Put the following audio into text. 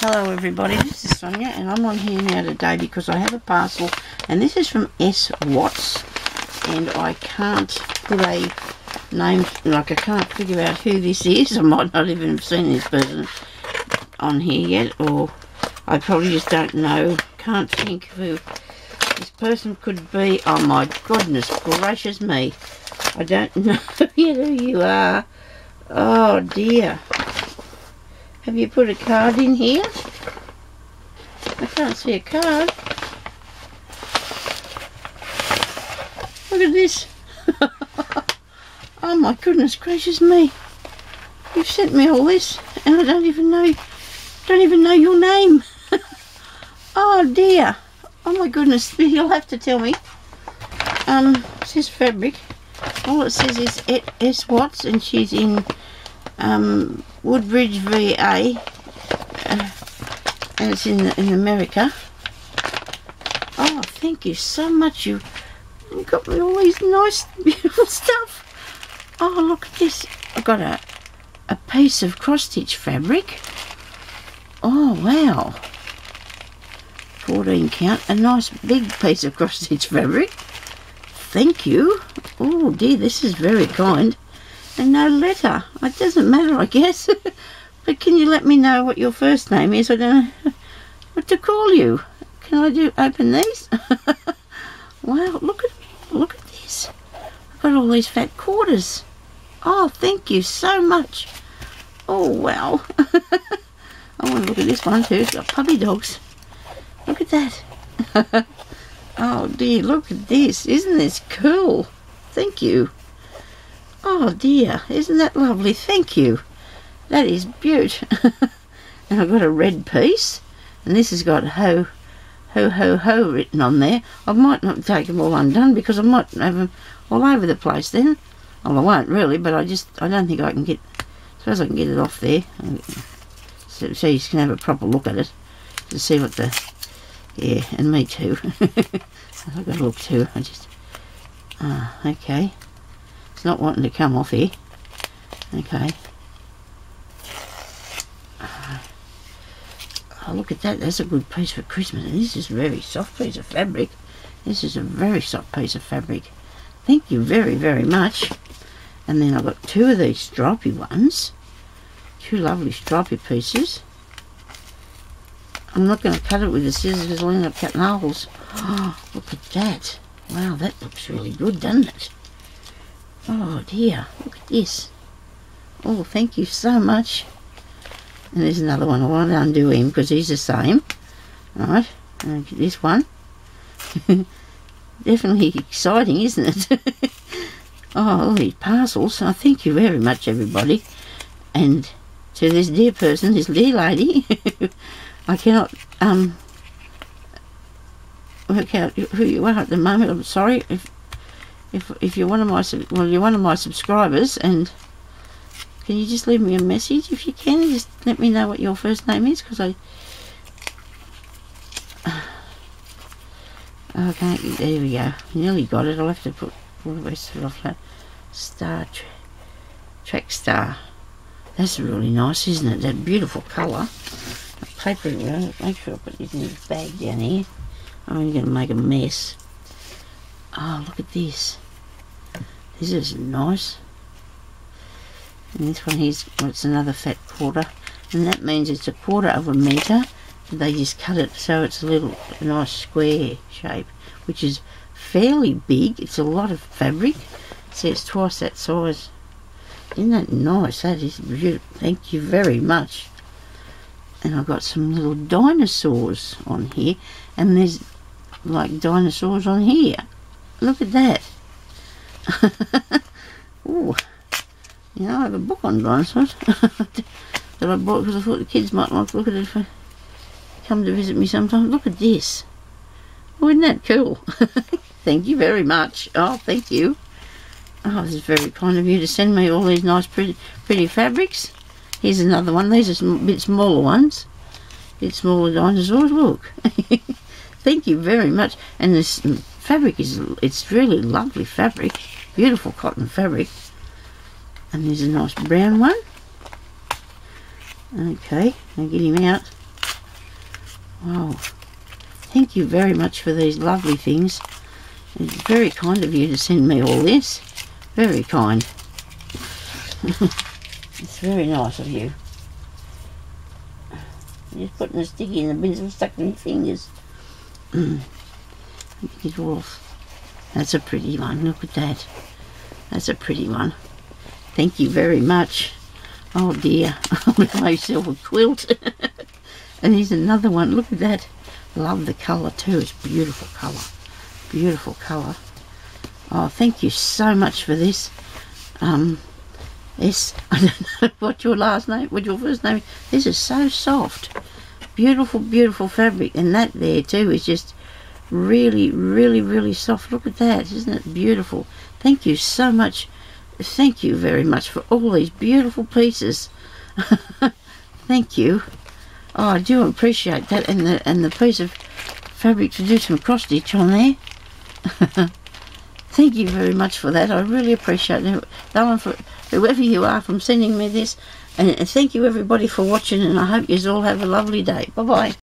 Hello everybody, this is Sonia and I'm on here now today because I have a parcel and this is from S. Watts and I can't put a name, like I can't figure out who this is. I might not even have seen this person on here yet, or I probably just don't know, can't think who this person could be. Oh my goodness gracious me, I don't know yet who you are. Oh dear. Have you put a card in here? I can't see a card. Look at this. Oh my goodness gracious me. You've sent me all this and I don't even know your name. Oh dear. Oh my goodness, you'll have to tell me. It says fabric. All it says is S. Watts and she's in Woodbridge, VA, and it's in America. Oh, thank you so much. You got me all these nice, beautiful stuff. Oh, look at this. I've got a piece of cross-stitch fabric. Oh, wow. 14 count. A nice big piece of cross-stitch fabric. Thank you. Oh, dear, this is very kind. And no letter. It doesn't matter, I guess. But can you let me know what your first name is? I don't know what to call you. Can I open these? Wow, look at this. I've got all these fat quarters. Oh, thank you so much. Oh, wow. I want to look at this one too. It's got puppy dogs. Look at that. Oh dear, look at this. Isn't this cool? Thank you. Oh dear, isn't that lovely? Thank you. That is beautiful. And I've got a red piece, and this has got ho, ho, ho, ho written on there. I might not take them all undone because I might have them all over the place then. Well, I won't really, but I don't think I can get, suppose I can get it off there. So you can have a proper look at it to see what the, yeah, and me too. I've got to look too. Okay. It's not wanting to come off here. Okay. Oh, look at that. That's a good piece for Christmas. And this is a very soft piece of fabric. This is a very soft piece of fabric. Thank you very, very much. And then I've got two of these stripy ones. Two lovely stripy pieces. I'm not going to cut it with the scissors because I'll end up cutting holes. Oh, look at that. Wow, that looks really good, doesn't it? Oh dear, look at this. Oh, thank you so much. And there's another one. I want to undo him because he's the same. Alright, and this one. Definitely exciting, isn't it? Oh, all these parcels. Oh, thank you very much, everybody. And to this dear person, this dear lady, I cannot work out who you are at the moment. I'm sorry if you're one of my, well, you're one of my subscribers, and can you just leave me a message if you can? Just let me know what your first name is, because okay, there we go. Nearly got it. I'll have to put all the rest of it off that. Track Star. That's really nice, isn't it? That beautiful colour. Paper, make sure I put it in this bag down here. I'm going to make a mess. Oh, look at this. This is nice. And this one here's, well, it's another fat quarter. And that means it's a quarter of a metre. They just cut it so it's a nice square shape, which is fairly big. It's a lot of fabric. See, it's twice that size. Isn't that nice? That is beautiful. Thank you very much. And I've got some little dinosaurs on here. And there's like dinosaurs on here. Look at that. Ooh. You know, I have a book on dinosaurs that I bought because I thought the kids might like to look at it if they come to visit me sometime. Look at this. Oh, isn't that cool? Thank you very much. Oh, thank you. Oh, this is very kind of you to send me all these nice pretty fabrics. Here's another one. These are a bit smaller ones. Bit smaller dinosaurs. Look. Thank you very much. And this fabric it's really lovely fabric. Beautiful cotton fabric. And there's a nice brown one. Okay, I'll get him out. Oh, thank you very much for these lovely things. It's very kind of you to send me all this. Very kind. It's very nice of you. Just putting a sticky in the bins and stuck in your fingers. Get it off. That's a pretty one. Look at that. That's a pretty one. Thank you very much. Oh dear. I'm going to make myself a quilt. And here's another one. Look at that. Love the colour too. It's beautiful colour. Beautiful colour. Oh, thank you so much for this. Yes, I don't know what your last name, what your first name is. This is so soft. Beautiful, beautiful fabric. And that there too is just really, really, really soft. Look at that. Isn't it beautiful? Thank you so much. Thank you very much for all these beautiful pieces. Thank you. Oh, I do appreciate that, and the piece of fabric to do some cross stitch on there. Thank you very much for that. I really appreciate it. That one, for whoever you are, from sending me this. And thank you everybody for watching, and I hope you all have a lovely day. Bye bye.